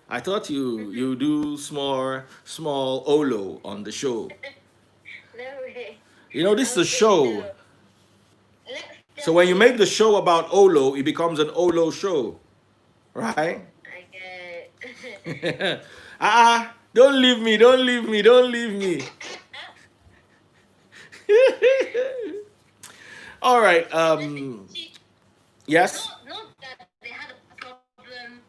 I thought you do small Olo on the show. No way. You know, this is I'll a say show. no. Let's So just when you say make the show about Olo, it becomes an Olo show, right? I get. Don't leave me, don't leave me, don't leave me. All right. Listen, she Yes. not that they had a problem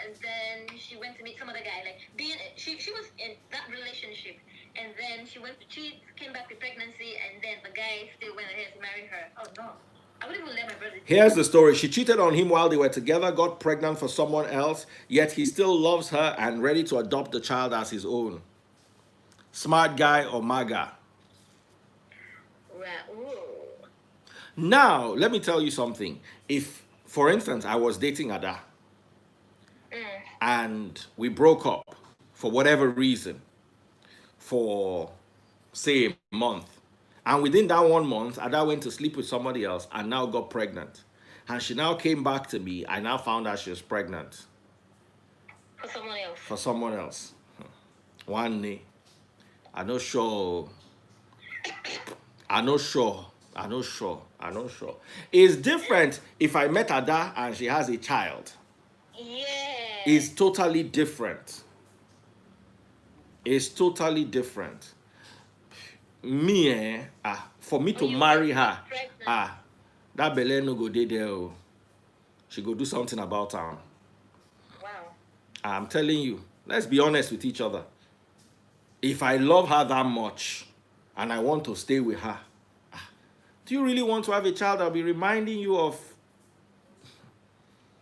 and then she went to meet some other guy. Like being she was in that relationship and then she went to cheat, came back with pregnancy, and then the guy still went ahead to marry her. Oh no. I wouldn't even let my brother do that. Here's the story. She cheated on him while they were together, got pregnant for someone else, yet he still loves her and ready to adopt the child as his own. Smart guy or MAGA? Right. Ooh. Now, let me tell you something. If, for instance, I was dating Ada Mm. and we broke up for whatever reason, for say a month, and within that 1 month, Ada went to sleep with somebody else and now got pregnant. And she now came back to me. I now found out she was pregnant For someone else. for someone else. One day, I no sure. I no sure. I no sure. I no sure. It's different if I met Ada and she has a child. Yeah. It's totally different. It's totally different. Me, for me When to you marry get her, pregnant. that belle no go dey there. Oh. She go do something about her. Wow. I'm telling you, let's be honest with each other. If I love her that much and I want to stay with her, do you really want to have a child that'll be reminding you of,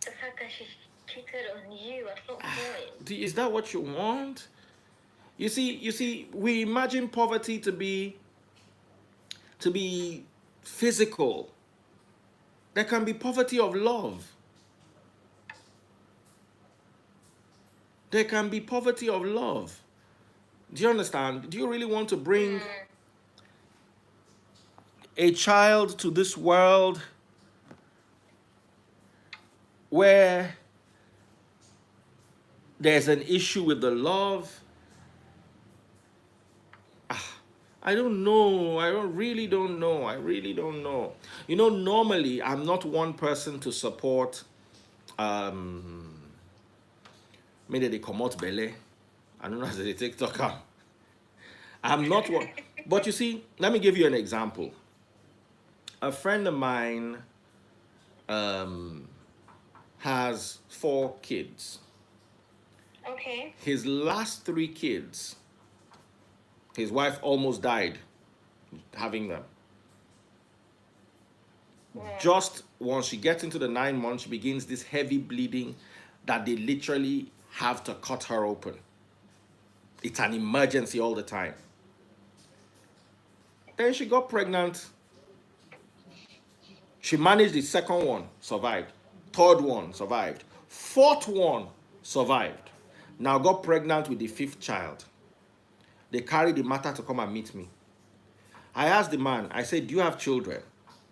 The fact that she cheated on you at some point. is that what you want? You see, we imagine poverty to be physical. There can be poverty of love. There can be poverty of love. Do you understand? Do you really want to bring Mm. a child to this world where there's an issue with the love? I don't know. I really don't know. I really don't know. You know, normally I'm not one person to support maybe they come out belly. I don't know as they take talk. I'm not one. But you see, let me give you an example. A friend of mine um, has 4 kids. Okay. His last 3 kids, his wife almost died having them. Wow. Just once she gets into the 9 months, she begins this heavy bleeding that they literally have to cut her open. It's an emergency all the time. Then she got pregnant. She managed the second one, survived. Third one, survived. Fourth one, survived. Now got pregnant with the 5th child. They carried the matter to come and meet me. I asked the man, I said, do you have children?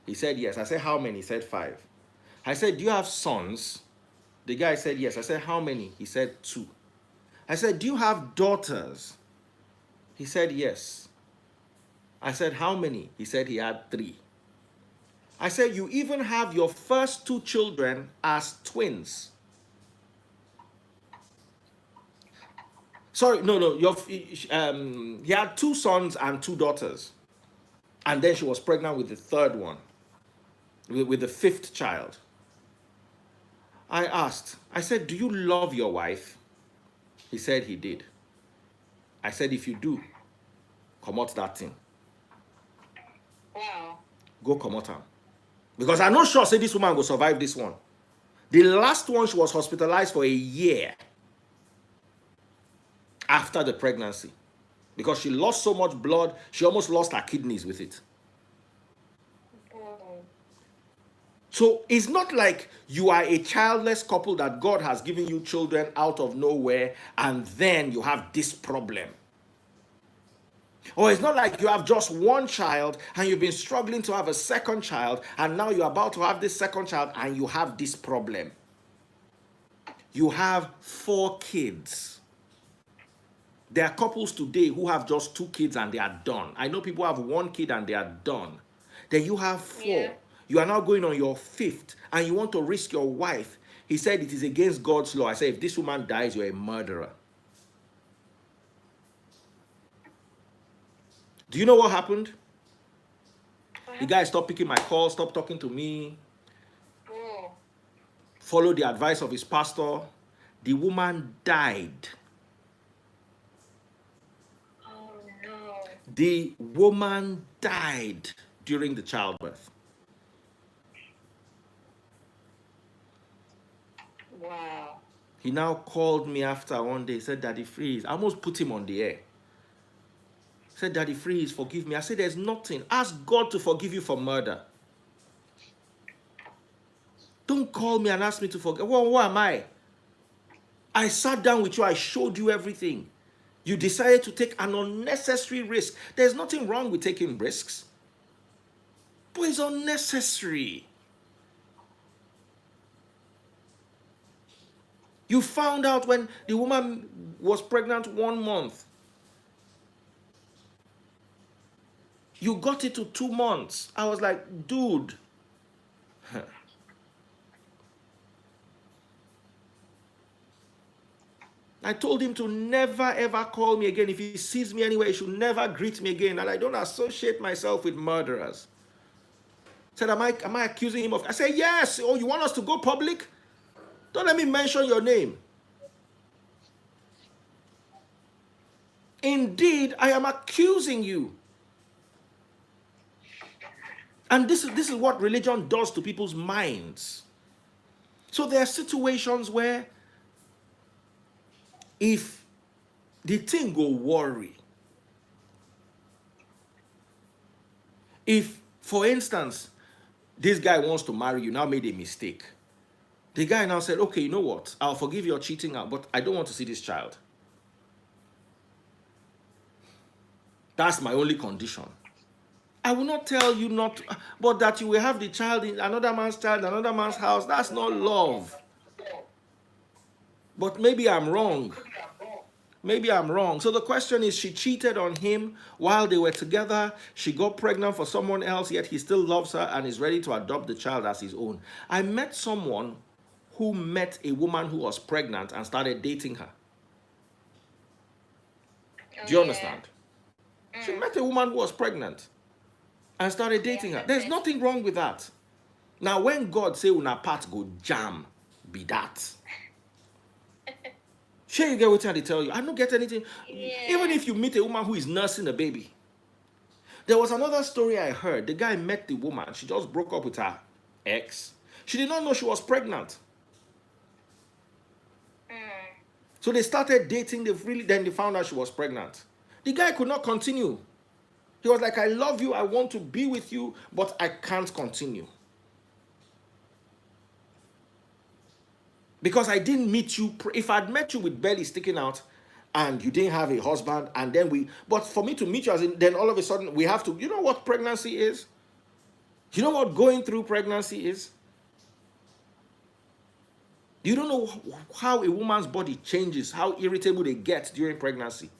He said, yes. I said, how many? He said, 5. I said, do you have sons? The guy said, yes. I said, how many? He said, 2. I said, do you have daughters? He said, yes. I said, how many? He said he had 3. I said, you even have your first 2 children as twins. Sorry, no. He had 2 sons and 2 daughters. And then she was pregnant with the third one, with the 5th child. I asked, I said, do you love your wife? He said he did. I said, if you do, come out that thing. Wow. Go come out. Because I'm not sure say this woman will survive this one. The last one, she was hospitalized for a year after the pregnancy. Because she lost so much blood, she almost lost her kidneys with it. Oh. So it's not like you are a childless couple that God has given you children out of nowhere and then you have this problem. Or it's not like you have just one child and you've been struggling to have a second child and now you're about to have this second child and you have this problem. You have 4 kids. There are couples today who have just 2 kids and they are done. I know people have 1 kid and they are done. Then you have 4. Yeah. You are now going on your 5th and you want to risk your wife. He said it is against God's law. I said, if this woman dies, you're a murderer. Do you know what happened? The guy stopped picking my call, stopped talking to me, Oh. followed the advice of his pastor. The woman died. Oh no. The woman died during the childbirth. Wow. He now called me after one day, said, Daddy Freeze. I almost put him on the air. Said, Daddy Freeze, forgive me. I said, there's nothing. Ask God to forgive you for murder. Don't call me and ask me to forgive. Well, who am I? I sat down with you. I showed you everything. You decided to take an unnecessary risk. There's nothing wrong with taking risks, but it's unnecessary. You found out when the woman was pregnant 1 month. You got it to 2 months. I was like, dude. I told him to never ever call me again. If he sees me anywhere, he should never greet me again. And I don't associate myself with murderers. Said, am I accusing him of? I said, yes. Oh, you want us to go public? Don't let me mention your name. Indeed, I am accusing you. And this is what religion does to people's minds. So there are situations where if the thing go worry, if, for instance, this guy wants to marry you, now made a mistake. The guy now said, okay, you know what? I'll forgive your cheating out, but I don't want to see this child. That's my only condition. I will not tell you not, but that you will have the child in another man's child, another man's house. That's not love. But maybe I'm wrong. Maybe I'm wrong. So the question is, she cheated on him while they were together. She got pregnant for someone else, yet he still loves her and is ready to adopt the child as his own. I met someone who met a woman who was pregnant and started dating her. Do you understand? She met a woman who was pregnant and started dating her. There's nothing wrong with that. Now, when God say una part go jam, be that. Sure, you get what I tell you. I don't get anything. Yeah. Even if you meet a woman who is nursing a baby. There was another story I heard. The guy met the woman. She just broke up with her ex. She did not know she was pregnant. So they started dating. Then they found out she was pregnant. The guy could not continue. He was like, I love you. I want to be with you, but I can't continue. Because I didn't meet you. If I'd met you with belly sticking out and you didn't have a husband, and then but for me to meet you, as in, then all of a sudden we have to, you know what pregnancy is? You know what going through pregnancy is? You don't know how a woman's body changes, how irritable they get during pregnancy.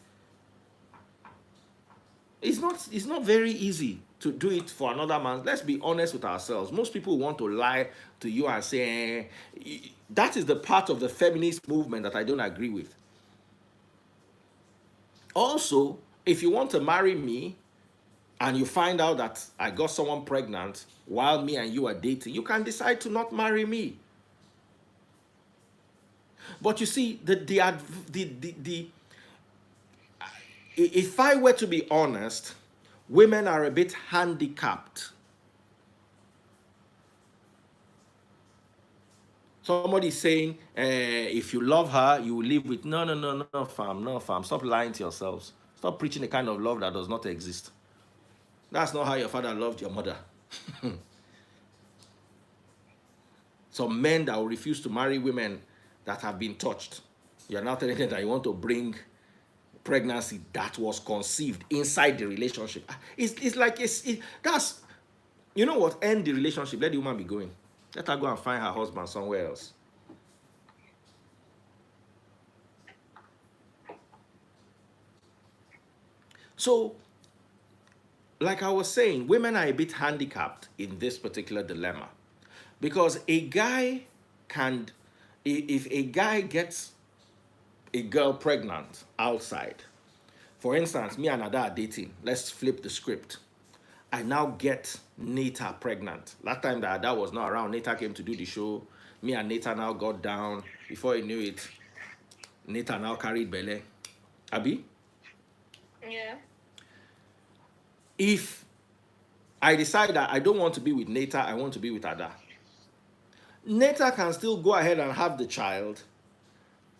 It's not very easy to do it for another man. Let's be honest with ourselves. Most people want to lie to you and say, that is the part of the feminist movement that I don't agree with. Also, if you want to marry me and you find out that I got someone pregnant while me and you are dating, you can decide to not marry me. But you see, if I were to be honest, women are a bit handicapped. Somebody saying, if you love her, you will live with, no, fam. Stop lying to yourselves. Stop preaching the kind of love that does not exist. That's not how your father loved your mother. Some men that will refuse to marry women that have been touched. You're now telling them that you want to bring pregnancy that was conceived inside the relationship. That's, you know what, end the relationship, let the woman be going. Let her go and find her husband somewhere else. So, like I was saying, women are a bit handicapped in this particular dilemma because a guy can, if a guy gets a girl pregnant outside, for instance, me and Ada are dating, let's flip the script. I now get Nita pregnant. Last time that Ada was not around, Nita came to do the show. Me and Nita now got down. Before he knew it, Nita now carried Bele. Abi? Yeah. If I decide that I don't want to be with Nita, I want to be with Ada, Nita can still go ahead and have the child,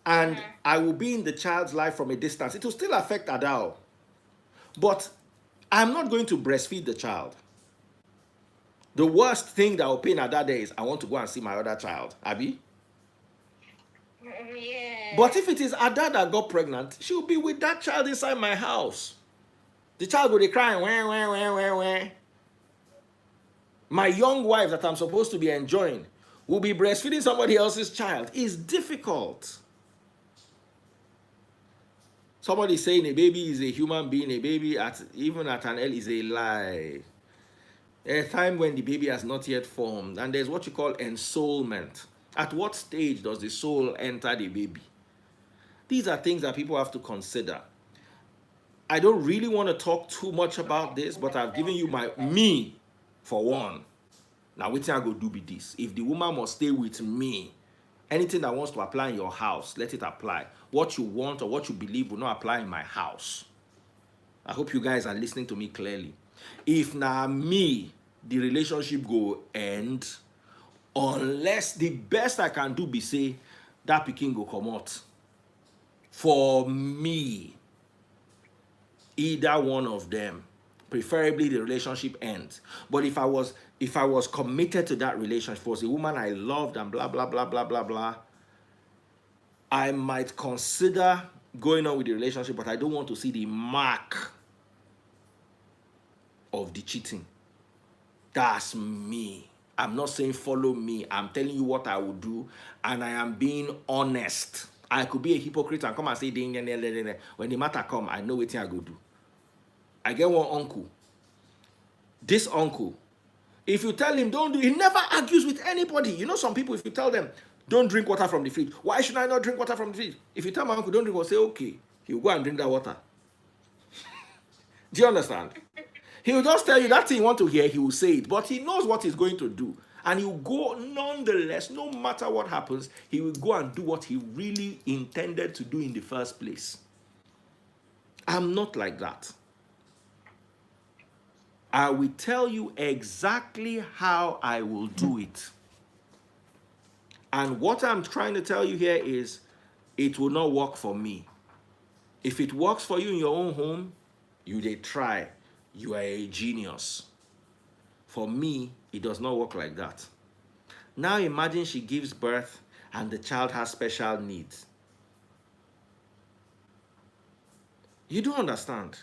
and I will be in the child's life from a distance. It will still affect Ada, but I'm not going to breastfeed the child. The worst thing that will pain Ada there is I want to go and see my other child, Abi. Yeah. But if it is Ada that got pregnant, she'll be with that child inside my house. The child will be crying, wah, wah, wah, wah, wah. My young wife that I'm supposed to be enjoying will be breastfeeding somebody else's child. It's difficult. Somebody saying a baby is a human being, a baby even at an L is a lie. A time when the baby has not yet formed, and there's what you call ensoulment. At what stage does the soul enter the baby? These are things that people have to consider. I don't really want to talk too much about this, but I've given you me for one. Now, what I go do be this. If the woman must stay with me, anything that wants to apply in your house, let it apply. What you want or what you believe will not apply in my house. I hope you guys are listening to me clearly. If now me, the relationship go end, unless the best I can do be say, that pikin go come out. For me, either one of them, preferably the relationship ends. But if I was committed to that relationship, if it was a woman I loved and blah blah blah blah blah blah, I might consider going on with the relationship, but I don't want to see the mark of the cheating. That's me. I'm not saying follow me. I'm telling you what I will do, and I am being honest. I could be a hypocrite and come and say, when the matter come, I know what I go do. I get one uncle. This uncle, if you tell him don't do, he never argues with anybody. You know, some people, if you tell them don't drink water from the fridge, why should I not drink water from the fridge? If you tell my uncle don't drink water, say okay, he'll go and drink that water. Do you understand? He will just tell you that thing you want to hear, he will say it, but he knows what he's going to do. And he will go nonetheless, no matter what happens, he will go and do what he really intended to do in the first place. I'm not like that. I will tell you exactly how I will do it. And what I'm trying to tell you here is, it will not work for me. If it works for you in your own home, you dey try. You are a genius. For me, it does not work like that. Now imagine she gives birth and the child has special needs. You don't understand.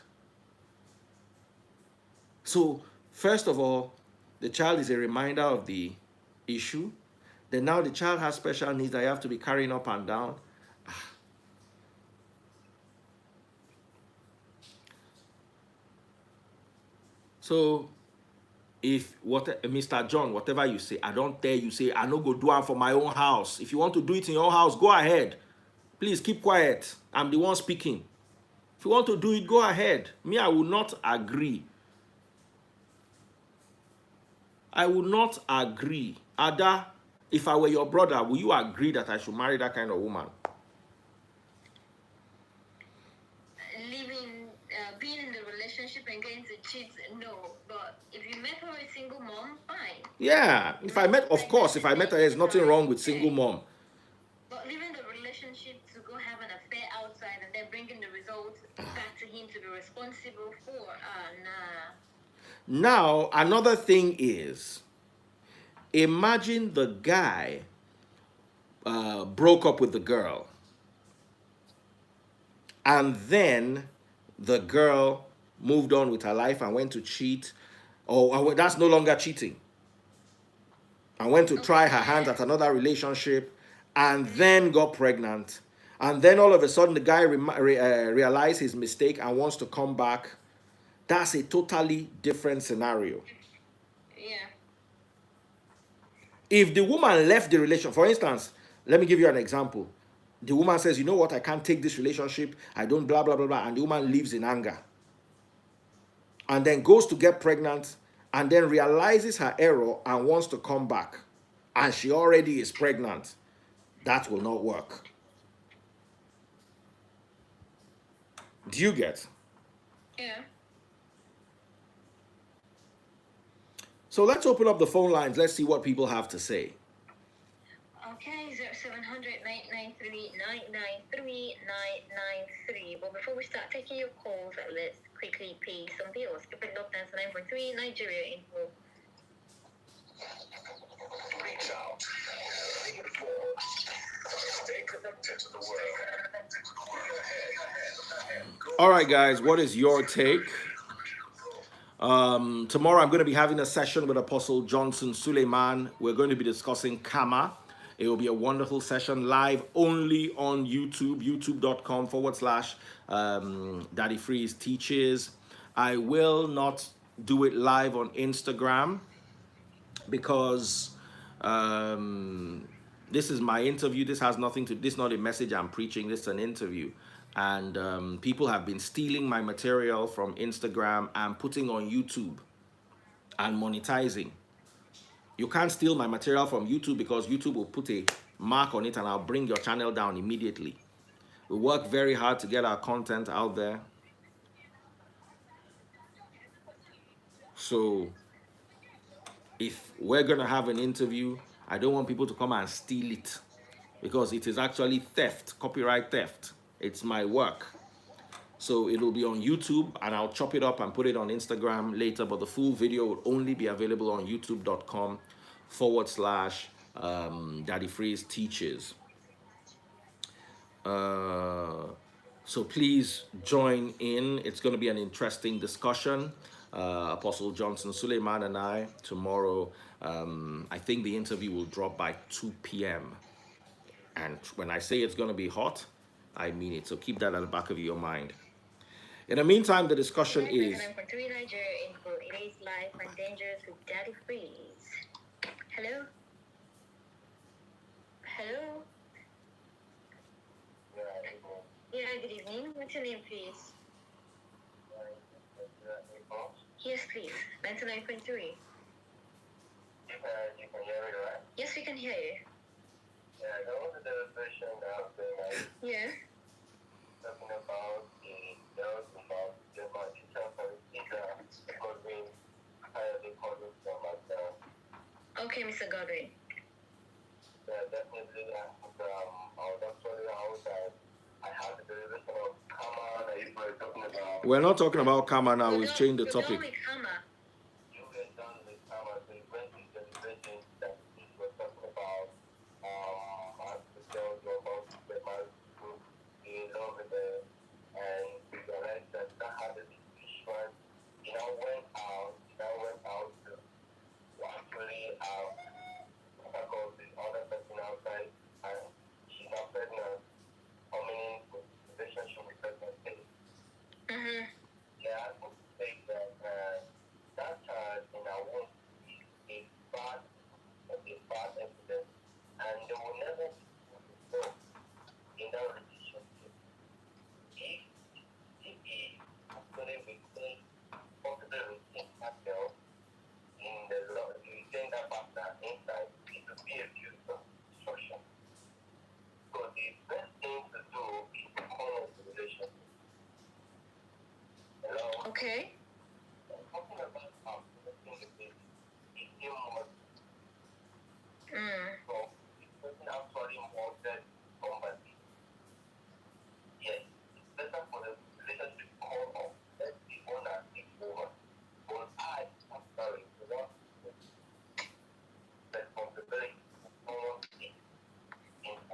So, first of all, the child is a reminder of the issue. Then now the child has special needs that you have to be carrying up and down. So, if Mr. John, whatever you say, I don't tell you, say, I no go do it for my own house. If you want to do it in your house, go ahead. Please keep quiet. I'm the one speaking. If you want to do it, go ahead. Me, I will not agree. I will not agree. Ada, if I were your brother, will you agree that I should marry that kind of woman? Being in the relationship and going to cheat, no. But if you met her a single mom, fine. Yeah, if I met her, there's nothing wrong with single mom. But leaving the relationship to go have an affair outside and then bringing the results back to him to be responsible for, nah. Now, another thing is, imagine the guy broke up with the girl, and then the girl moved on with her life and went to cheat, or that's no longer cheating, and went to try her hand at another relationship, and then got pregnant, and then all of a sudden the guy realized his mistake and wants to come back That's a totally different scenario. Yeah. If the woman left the relation, for instance, let me give you an example. The woman says, you know what, I can't take this relationship, I don't blah blah blah blah, and the woman leaves in anger, and then goes to get pregnant, and then realizes her error and wants to come back, and she already is pregnant. That will not work. Do you get? Yeah. So let's open up the phone lines. Let's see what people have to say. Okay, 0700 993 993. But before we start taking your calls, let's quickly pay some bills. Stupid Love Dance 9.3 Nigeria info. Reach out. Stay connected to the world. All right, guys, what is your take? Tomorrow I'm going to be having a session with Apostle Johnson Suleiman. We're going to be discussing Kama. It will be a wonderful session live only on YouTube, youtube.com/Daddy Freeze Teaches. I will not do it live on Instagram because this is my interview. This has nothing to, this is not a message I'm preaching, this is an interview. And people have been stealing my material from Instagram and putting on YouTube and monetizing. You can't steal my material from YouTube because YouTube will put a mark on it and I'll bring your channel down immediately. We work very hard to get our content out there. So if we're gonna have an interview, I don't want people to come and steal it because it is actually theft, copyright theft. It's my work. So it'll be on YouTube and I'll chop it up and put it on Instagram later, but the full video will only be available on youtube.com/Daddy Freeze Teaches. So please join in. It's going to be an interesting discussion. Apostle Johnson Suleiman and I tomorrow. I think the interview will drop by 2 p.m. And when I say it's going to be hot, I mean it. So keep that at the back of your mind. In the meantime, the discussion is... It is life and dangerous with Daddy Freeze. Hello? Hello? Yeah, good evening. What's your name, please? Yes, please. 99.3. You can hear me, right? Yes, we can hear you. Yeah, that was the demonstration that yeah. Talking about the girls about the teacher Godwin, highly calling from myself. Okay, Mr. Godwin. Yeah, definitely. I was actually outside. I had the derivation of karma that you were talking about. We're not talking about karma now. We've changed the topic. You were done with karma, so you went to the derivation that you were talking about. As the girls were about to get married to in love with them, and we realized that had a decision. You know, went out to actually tackle the other person outside, and she's not pregnant. Coming in with relationship with pregnancy. Mm-hmm. Yeah, I would say that that child in our womb is a bad evidence, and they will never go in that relationship. If he actually became possible with that girl in the law, you send that partner inside, it will be a beautiful destruction. So the best thing to do is to call the relationship. Hello? Okay. I'm talking about so it's person actually more than somebody. Yes, it's better for the relationship to call off. Let's be honest, it's woman. But I'm sorry, you know, responsibility for someone in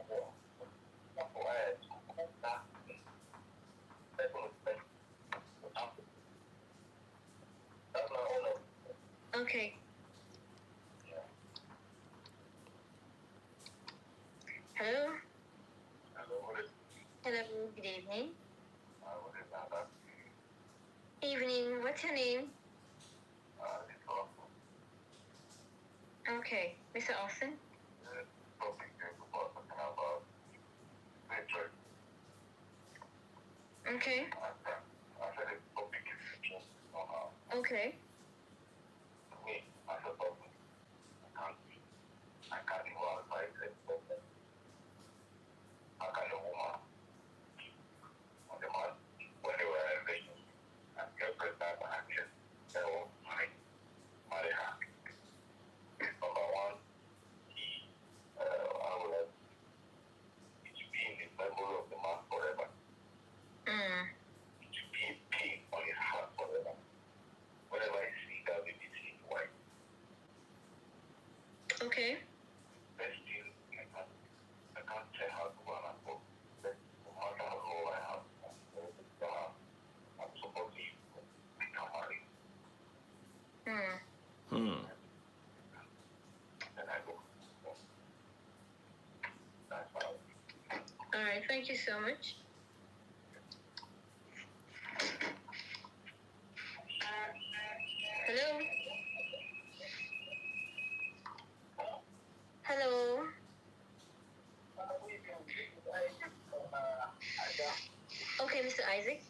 war. That's why I took that that's my own. Okay. Yeah. Hello? Hello, good evening. What is that? Evening. What's your name? Okay, Mr. Austin. Okay. Okay. Mm. Okay. Mm. Hmm. All right. Thank you so much. Hello. Hello. Okay, Mr. Isaac.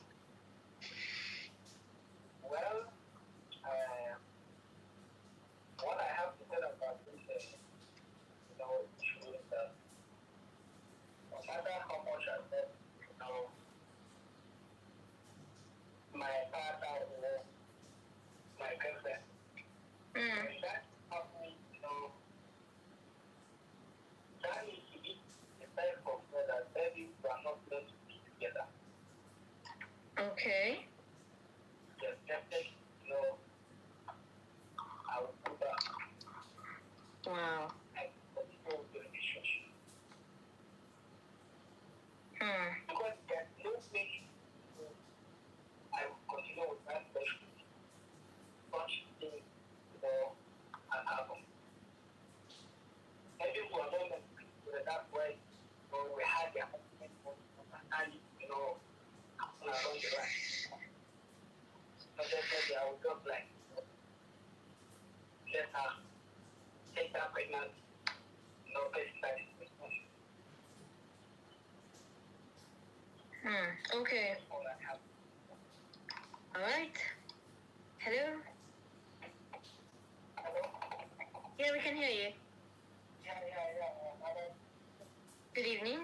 Well, what I have to say about this, issue is that no matter how much I said, my partner or my girlfriend, Mm. that happening, that needs to be the type of way that maybe we are not going to be together. Okay. Just definitely, I will put that Wow. as the whole relationship. Hmm. Because there's no way I will continue with that relationship. Such things, can happen. Maybe we are not meant to be together. That's why, we had the argument and, along the line. So definitely, I would just like, let her take that pregnancy, person that is responsible Okay. for that happen. All right. Hello. Hello? Yeah, we can hear you. Yeah. Good evening.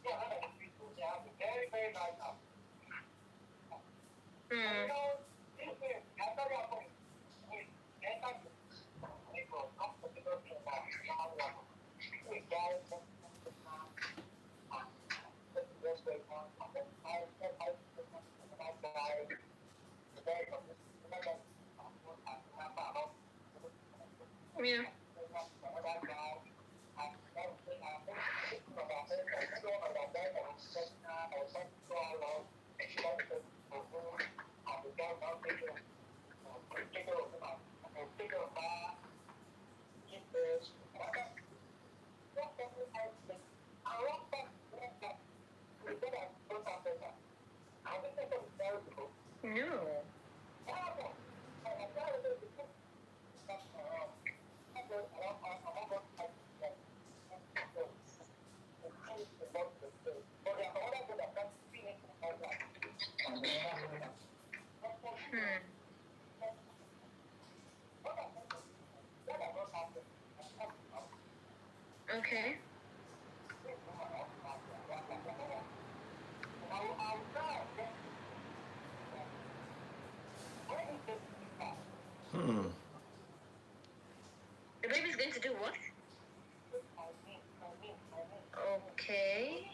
Yeah, people, they have a very, very nice house. Hmm. This way, after that point, we enter the it was comfortable to about we guys Yeah. No. Hmm. Okay. Hmm. The baby's going to do what? Okay.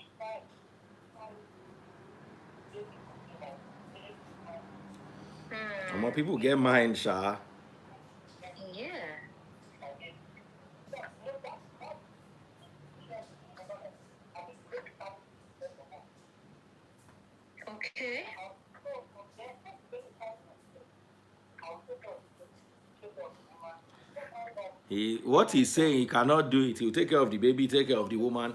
More Hmm. people get mind, Sha. Yeah. Okay. What he's saying, he cannot do it. He'll take care of the baby, take care of the woman.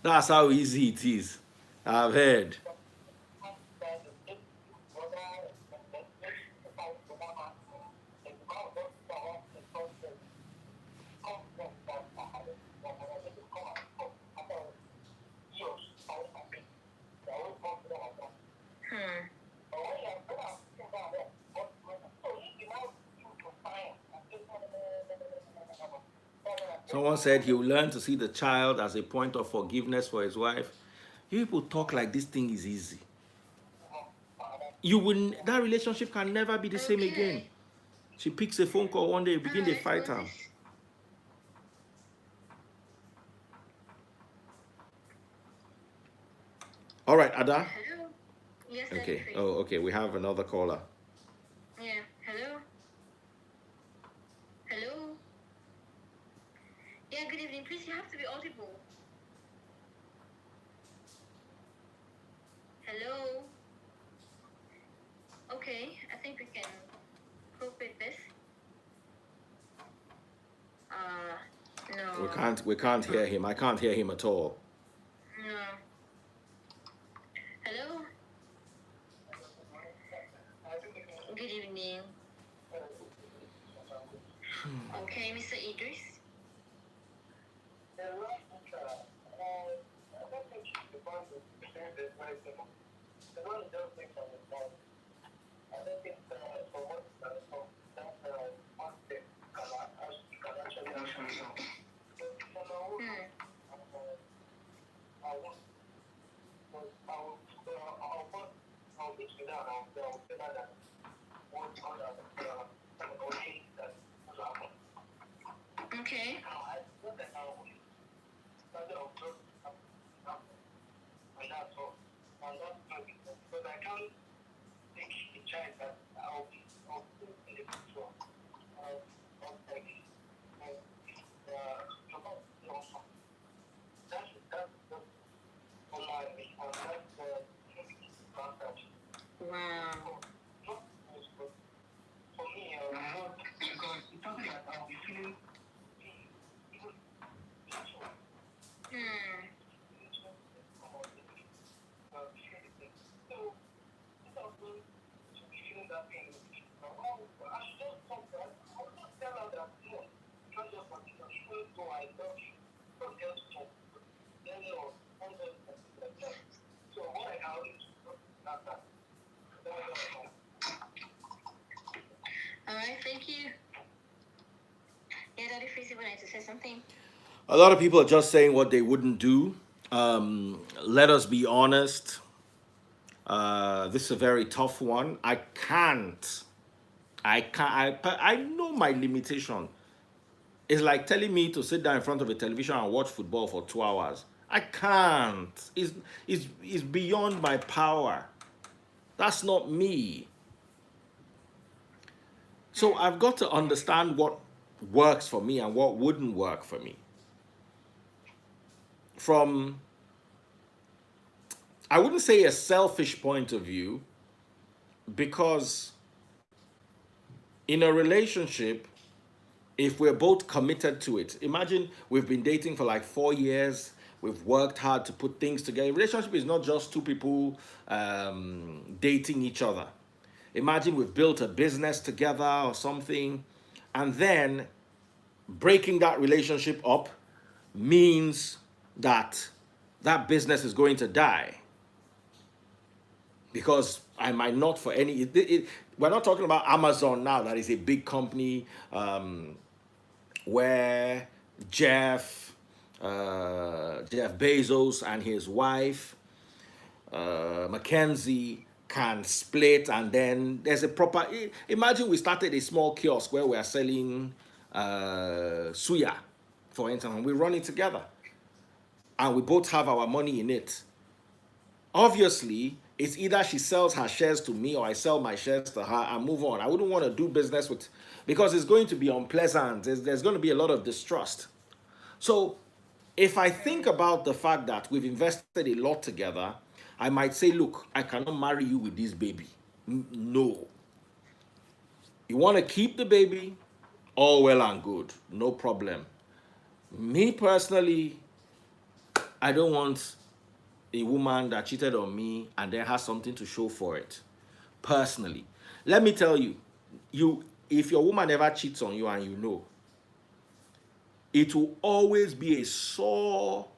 That's how easy it is. I've heard. Someone said he'll learn to see the child as a point of forgiveness for his wife. You people talk like this thing is easy. You will, that relationship can never be the same again. Okay. She picks a phone call one day, begin to Alright, fight what's her. this? All right, Ada. Hello? Yes, Daddy Okay. Free. Oh, okay. We have another caller. Yeah. Hello? Hello? Yeah, good evening. Please, you have to be audible. Hello? Okay, I think we can cope with this. No. We can't hear him. I can't hear him at all. No. Hello? Good evening. Okay, Mr. Idris. Okay. Wow. Hmm. All right, thank you. Yeah, Daddy Freezy wanted to say something. A lot of people are just saying what they wouldn't do. Let us be honest. This is a very tough one. I can't. I know my limitation. It's like telling me to sit down in front of a television and watch football for 2 hours. I can't. It's beyond my power. That's not me. So I've got to understand what works for me and what wouldn't work for me. From, I wouldn't say a selfish point of view, because in a relationship, if we're both committed to it, imagine we've been dating for like 4 years, we've worked hard to put things together. A relationship is not just two people dating each other. Imagine we've built a business together or something, and then breaking that relationship up means that that business is going to die. Because I might not for any, we're not talking about Amazon now, that is a big company where Jeff Bezos and his wife, Mackenzie, can split, and then there's a proper, imagine we started a small kiosk where we are selling suya, for instance, and we run it together. And we both have our money in it. Obviously, it's either she sells her shares to me or I sell my shares to her and move on. I wouldn't want to do business with, because it's going to be unpleasant. There's going to be a lot of distrust. So if I think about the fact that we've invested a lot together, I might say, look, I cannot marry you with this baby. No. You want to keep the baby? All well and good. No problem. Me personally, I don't want a woman that cheated on me and then has something to show for it. Personally. Let me tell you, if your woman ever cheats on you and you know, it will always be a sore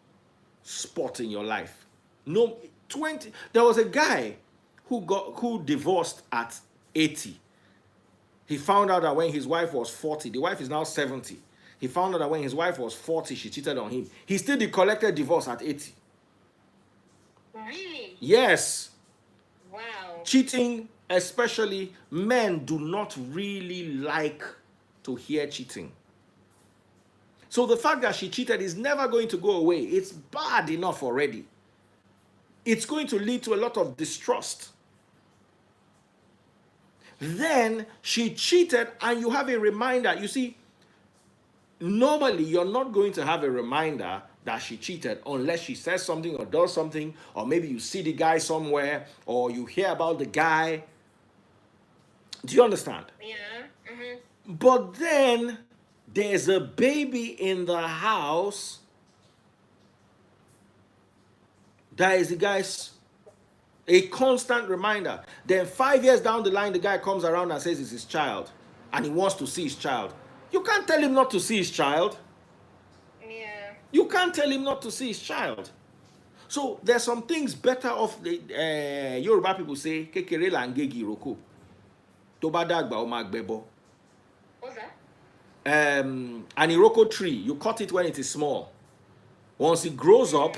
spot in your life. No, 20. There was a guy who divorced at 80. He found out that when his wife was 40, the wife is now 70. He found out that when his wife was 40, she cheated on him. He still collected divorce at 80. Really? Yes. Wow. Cheating, especially men, do not really like to hear cheating. So the fact that she cheated is never going to go away. It's bad enough already. It's going to lead to a lot of distrust. Then she cheated and you have a reminder. You see, normally you're not going to have a reminder that she cheated unless she says something or does something, or maybe you see the guy somewhere, or you hear about the guy. Do you understand? Yeah. Mm-hmm. But then there's a baby in the house. That is the guy's a constant reminder. Then 5 years down the line, the guy comes around and says it's his child, and he wants to see his child. You can't tell him not to see his child. Yeah. You can't tell him not to see his child. So there's some things better off. The Yoruba people say, "Kekere la ngegi roko, to ba dagba o ma gbebo." What's that? An iroko tree, you cut it when it is small. Once it grows up,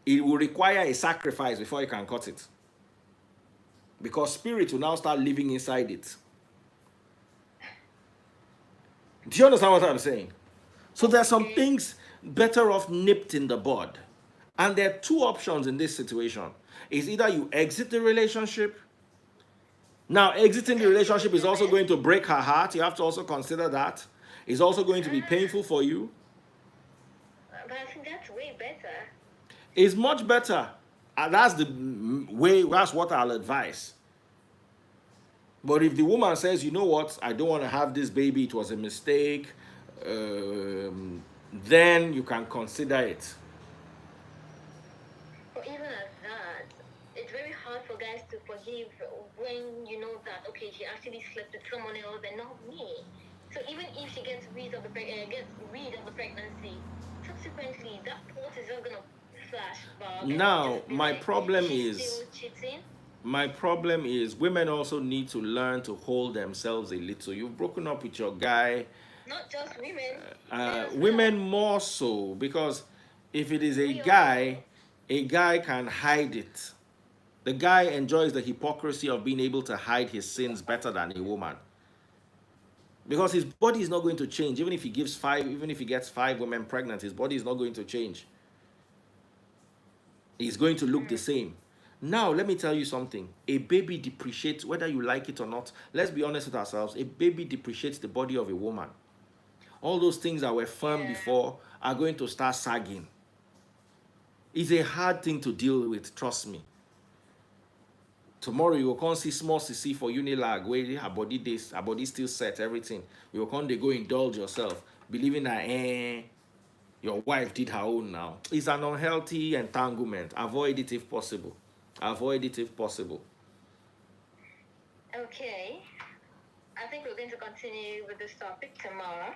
it will require a sacrifice before you can cut it. Because spirit will now start living inside it. Do you understand what I'm saying? So there are some things better off nipped in the bud. And there are two options in this situation. It's either you exit the relationship. Now, exiting the relationship is also going to break her heart. You have to also consider that. It's also going to be painful for you. But I think that's way better. It's much better. And that's the way, that's what I'll advise. But if the woman says, you know what, I don't want to have this baby, it was a mistake, then you can consider it. But even at that, it's very hard for guys to forgive when you know that, okay, she actually slept with someone else and not me. So even if she gets rid of the pregnancy, subsequently that thought is not gonna flash back. Now, my problem she's is, still cheating. my problem is women also need to learn to hold themselves a little. You've broken up with your guy. Not just women. men as Women well. more so, because if it is a We guy can hide it. The guy enjoys the hypocrisy of being able to hide his sins better than a woman. Because his body is not going to change. Even if he gets 5 women pregnant, his body is not going to change. He's going to look the same. Now, let me tell you something. A baby depreciates, whether you like it or not. Let's be honest with ourselves. A baby depreciates the body of a woman. All those things that were firm before are going to start sagging. It's a hard thing to deal with, trust me. Tomorrow you will come see small CC for Unilag, where her body still set, everything. You will come, they go indulge yourself, believing that your wife did her own now. It's an unhealthy entanglement. Avoid it if possible. Avoid it if possible. Okay. I think we're going to continue with this topic tomorrow.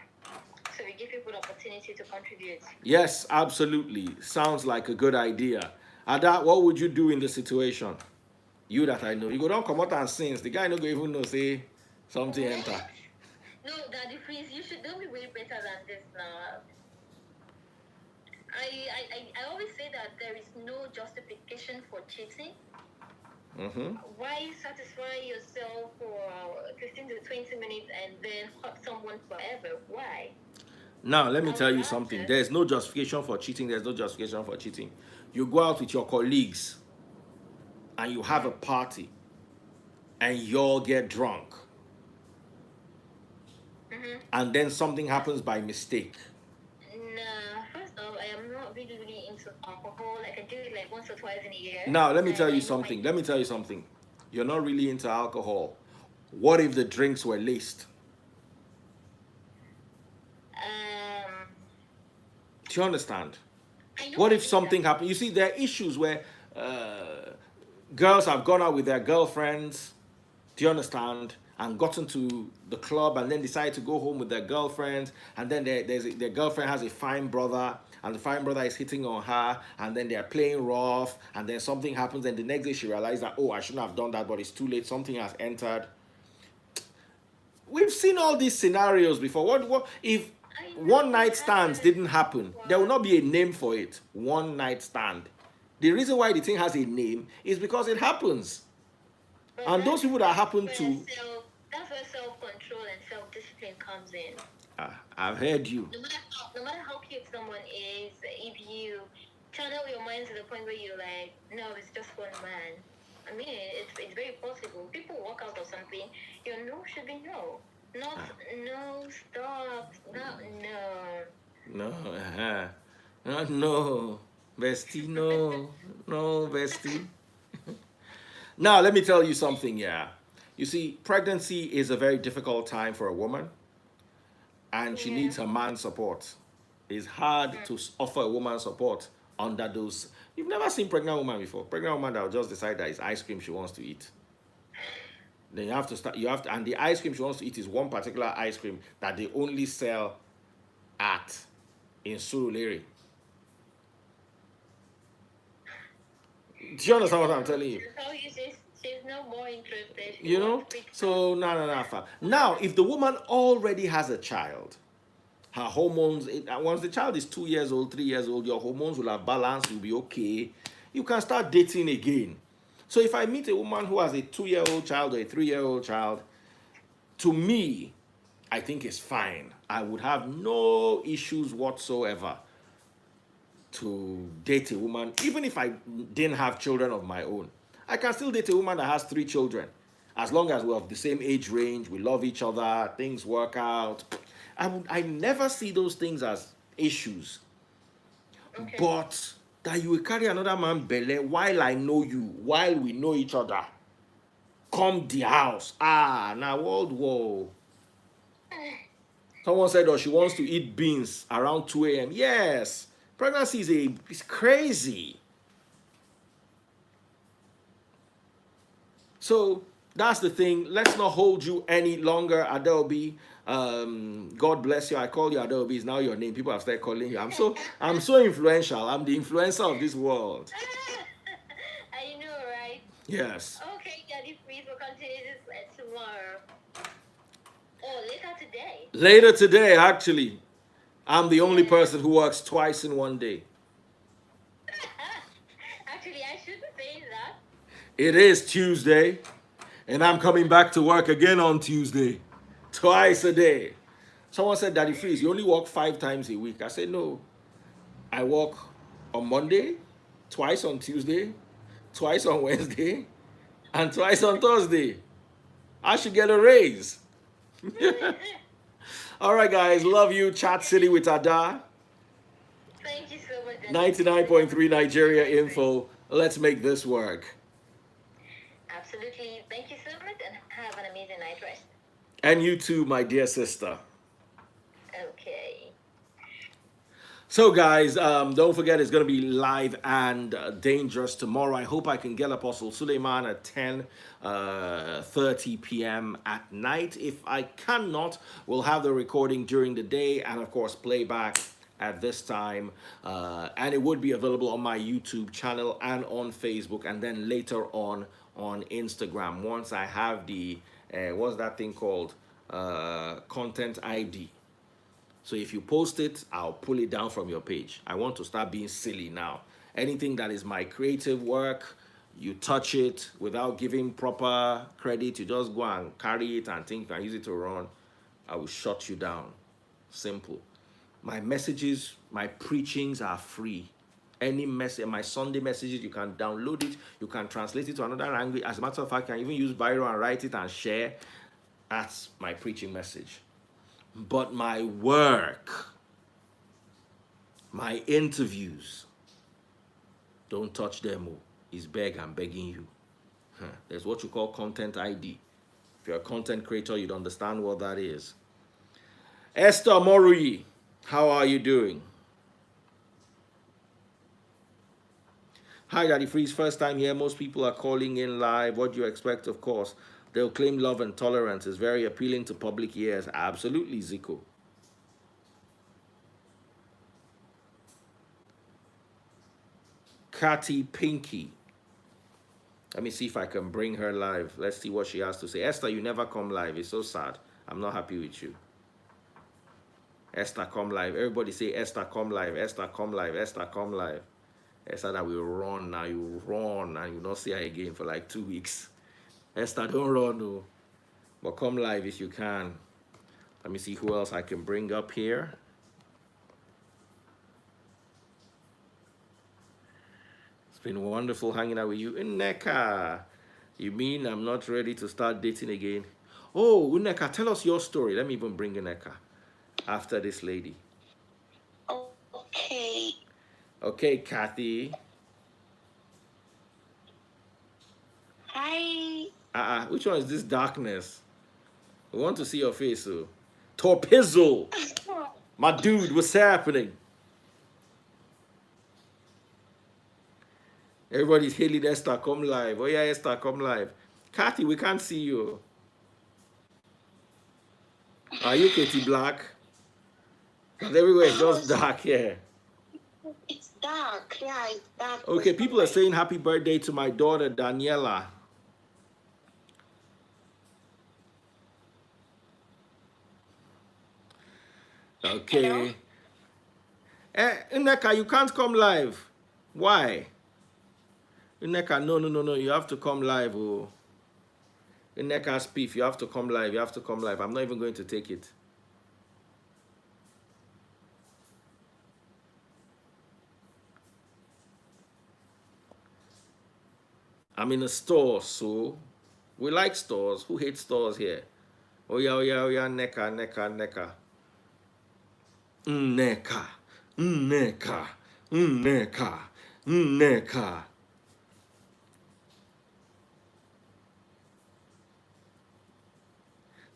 So we give people the opportunity to contribute. Yes, absolutely. Sounds like a good idea. Ada, what would you do in the situation? You that I know. You go don't come out and sins. The guy no go even know say something enter. No, Daddy, please, you should do me way better than this now. I always say that there is no justification for cheating. Why satisfy yourself for 15 to 20 minutes and then hurt someone forever? Why? Now, let me tell you something. There's no justification for cheating. There's no justification for cheating. You go out with your colleagues and you have a party and you all get drunk. And then something happens by mistake. Nah, first off, I am not really into alcohol. I can do it like once or twice in a year. Now, let me tell you I know something. Let me tell you something. You're not really into alcohol. What if the drinks were laced? Do you understand? I know What I if did something that. happened? You see, there are issues where girls have gone out with their girlfriends, do you understand, and gotten to the club and then decide to go home with their girlfriends, and then their girlfriend has a fine brother, and the fine brother is hitting on her, and then they're playing rough, and then something happens, and the next day she realizes that, oh, I shouldn't have done that, but it's too late, something has entered. We've seen all these scenarios before. What if One night stands didn't happen. There will not be a name for it. One night stand. The reason why the thing has a name is because it happens. But And those people that happen where to, that's where self-control and self-discipline comes in. I've heard you. No matter how cute someone is, if you channel your mind to the point where you're like, no, it's just one man. I mean, it's very possible. People walk out or something. Your no should be no. Not no, stop, not no. No, no, bestie, no, no, bestie. Now, let me tell you something, yeah. You see, pregnancy is a very difficult time for a woman, and she needs her man's support. It's hard to offer a woman support under those. You've never seen pregnant woman before. Pregnant woman that will just decide that it's ice cream she wants to eat. Then you have to start. And the ice cream she wants to eat is one particular ice cream that they only sell at in Surulere. Do you understand what I'm telling you? So she's no more interested. You know? So, no. Now, if the woman already has a child, her hormones, once the child is 2 years old, 3 years old, your hormones will have balanced, you'll be okay. You can start dating again. So if I meet a woman who has a 2-year-old child or a 3-year-old child, to me, I think it's fine. I would have no issues whatsoever to date a woman, even if I didn't have children of my own. I can still date a woman that has 3 children. As long as we're of the same age range, we love each other, things work out. I never see those things as issues. Okay. But that you will carry another man belly while I know you, while we know each other. Come the house. Now World War. Someone said, oh, she wants to eat beans around 2 a.m. Yes. Pregnancy is crazy. So that's the thing. Let's not hold you any longer, Adelby. God bless you. I call you Adelby. It's now your name. People have started calling you. I'm so influential. I'm the influencer of this world. I know, right? Yes. Okay, Daddy, please, we'll continue this tomorrow. Oh, later today. Later today, actually. I'm the only person who works twice in one day. Actually, I shouldn't say that. It is Tuesday, and I'm coming back to work again on Tuesday. Twice a day. Someone said, Daddy Freeze, you only work 5 times a week. I said, no. I work on Monday, twice on Tuesday, twice on Wednesday, and twice on Thursday. I should get a raise. All right, guys. Love you. Chat City with Ada. Thank you so much. 99.3 Nigeria Info. Let's make this work. Absolutely. Thank you so much, and have an amazing night rest. And you too, my dear sister. Okay. So, guys, don't forget it's going to be live and dangerous tomorrow. I hope I can get Apostle Suleiman at 10:30 p.m. at night. If I cannot, we'll have the recording during the day and, of course, playback at this time. And it would be available on my YouTube channel and on Facebook, and then later on Instagram once I have the, what's that thing called? Content ID. So if you post it, I'll pull it down from your page. I want to start being silly now. Anything that is my creative work, you touch it without giving proper credit, you just go and carry it and think you can use it to run, I will shut you down. Simple. My messages, my preachings are free. Any message, my Sunday messages, you can download it, you can translate it to another language. As a matter of fact, I can even use Biro and write it and share. That's my preaching message. But my work, my interviews, don't touch them. It's beg, I'm begging you. There's what you call content ID. If you're a content creator, you'd understand what that is. Esther Morui, how are you doing? Hi, Daddy Freeze. First time here. Most people are calling in live. What do you expect? Of course. They'll claim love and tolerance is very appealing to public ears. Absolutely, Zico. Catty Pinky. Let me see if I can bring her live. Let's see what she has to say. Esther, you never come live. It's so sad. I'm not happy with you. Esther, come live. Everybody say, Esther, come live. Esther, come live. Esther, come live. Esther, that will run now. You run and you not see her again for like 2 weeks. Esther, don't run, no. But come live if you can. Let me see who else I can bring up here. It's been wonderful hanging out with you. Uneka, you mean I'm not ready to start dating again? Oh, Uneka, tell us your story. Let me even bring Uneka after this lady. Okay. Okay, Kathy. Hi. Which one is this darkness? We want to see your face, so. Torpizzle. My dude, what's happening? Everybody's hailing Esther, come live. Oh yeah, Esther, come live. Kathy, we can't see you. Are you Katie Black? Because everywhere is just dark here. It's dark. Yeah, it's dark. Okay, people are saying happy birthday to my daughter, Daniela. Okay. Uneka, you can't come live. Why? Uneka, no. You have to come live. Oh. Uneka Spiff, you have to come live. You have to come live. I'm not even going to take it. I'm in a store, so we like stores. Who hates stores here? Oh yeah, Neka. Neka.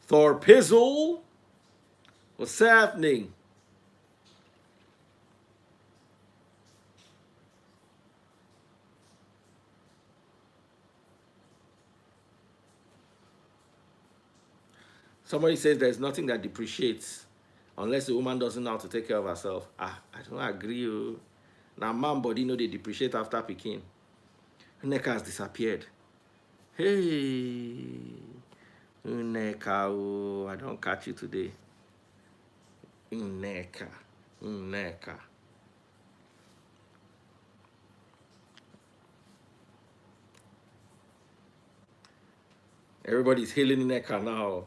Thorpizzle, what's happening? Somebody says there's nothing that depreciates unless the woman doesn't know how to take care of herself. I don't agree. Now, man body know they depreciate after picking. Neka has disappeared. Hey, Neka, oh, I don't catch you today. Neka. Everybody's hailing Neka now.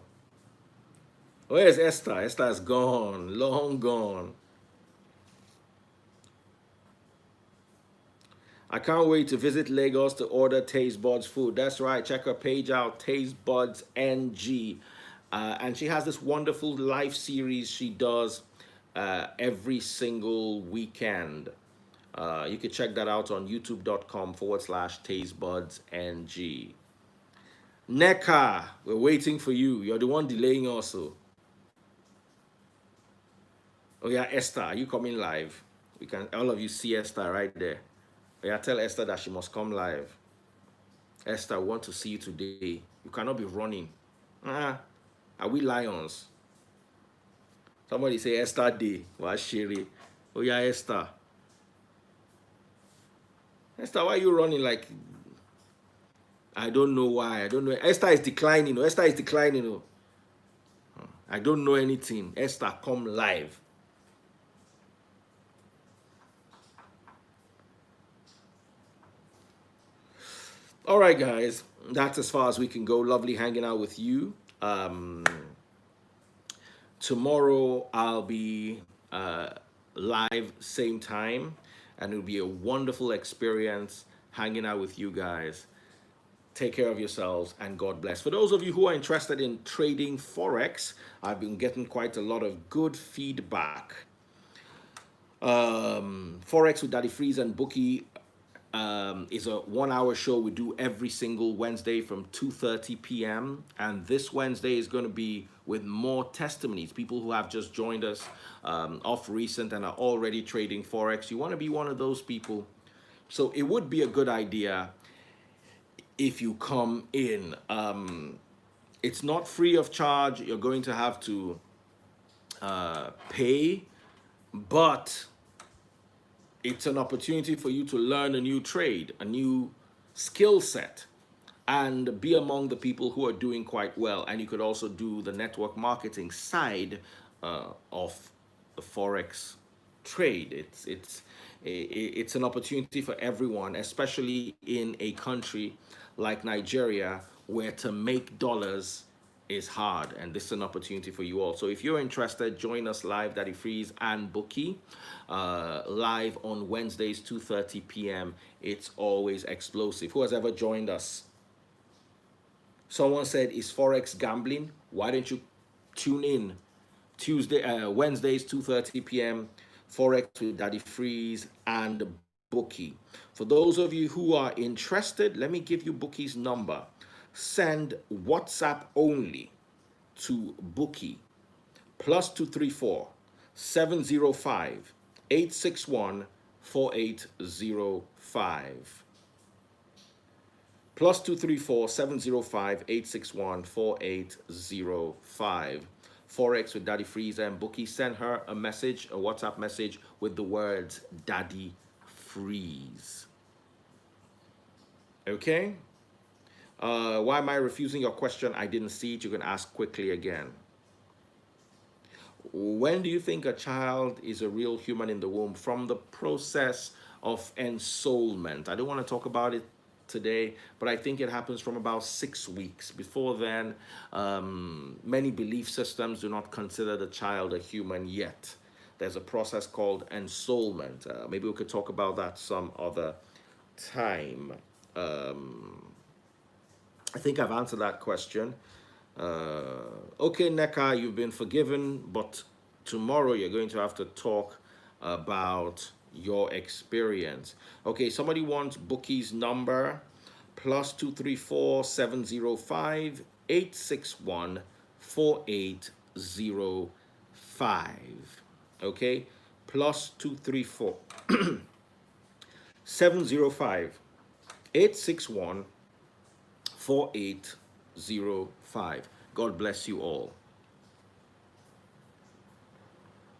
Where's Esther? Esther is gone, long gone. I can't wait to visit Lagos to order Taste Buds food. That's right. Check her page out, Taste Buds NG. And she has this wonderful live series she does every single weekend. You can check that out on youtube.com/Taste Buds NG. Neka, we're waiting for you. You're the one delaying also. Oh yeah, Esther, are you coming live? We can all of you see Esther right there. Oh yeah, tell Esther that she must come live. Esther, we want to see you today. You cannot be running. Are we lions? Somebody say Esther Day. Well, Sherry. Oh yeah, Esther. Esther, why are you running like? I don't know why. I don't know. Esther is declining. Esther is declining. I don't know anything. Esther, come live. All right, guys, that's as far as we can go. Lovely hanging out with you. Tomorrow I'll be live same time, and it'll be a wonderful experience hanging out with you guys. Take care of yourselves, and God bless. For those of you who are interested in trading Forex, I've been getting quite a lot of good feedback. Forex with Daddy Freeze and Bookie is a 1-hour show we do every single Wednesday from 2:30 p.m. And this Wednesday is going to be with more testimonies, people who have just joined us off recent and are already trading Forex. You want to be one of those people. So it would be a good idea if you come in. It's not free of charge. You're going to have to pay, but it's an opportunity for you to learn a new trade, a new skill set, and be among the people who are doing quite well. And you could also do the network marketing side of the forex trade. It's an opportunity for everyone, especially in a country like Nigeria, where to make dollars is hard, and this is an opportunity for you all. So if you're interested, join us live, Daddy Freeze and Bookie, live on Wednesdays 2:30 p.m. It's always explosive. Who has ever joined us? Someone said, is forex gambling? Why don't you tune in Wednesdays 2:30 p.m. Forex with Daddy Freeze and Bookie. For those of you who are interested, let me give you Bookie's number. Send WhatsApp only to Bookie +234 705 861 4805. +234 705 861 4805. Forex with Daddy Freeze and Bookie. Send her a message, a WhatsApp message with the words Daddy Freeze. Okay? Why am I refusing your question? I didn't see it. You can ask quickly again. When do you think a child is a real human in the womb? From the process of ensoulment. I don't want to talk about it today, but I think it happens from about 6 weeks. Before then, many belief systems do not consider the child a human yet. There's a process called ensoulment. Maybe we could talk about that some other time. I think I've answered that question. Okay, Neka, you've been forgiven, but tomorrow you're going to have to talk about your experience. Okay, somebody wants Bookie's number, +234 705 861 4805. Okay, +234 705 861 4805. God bless you all.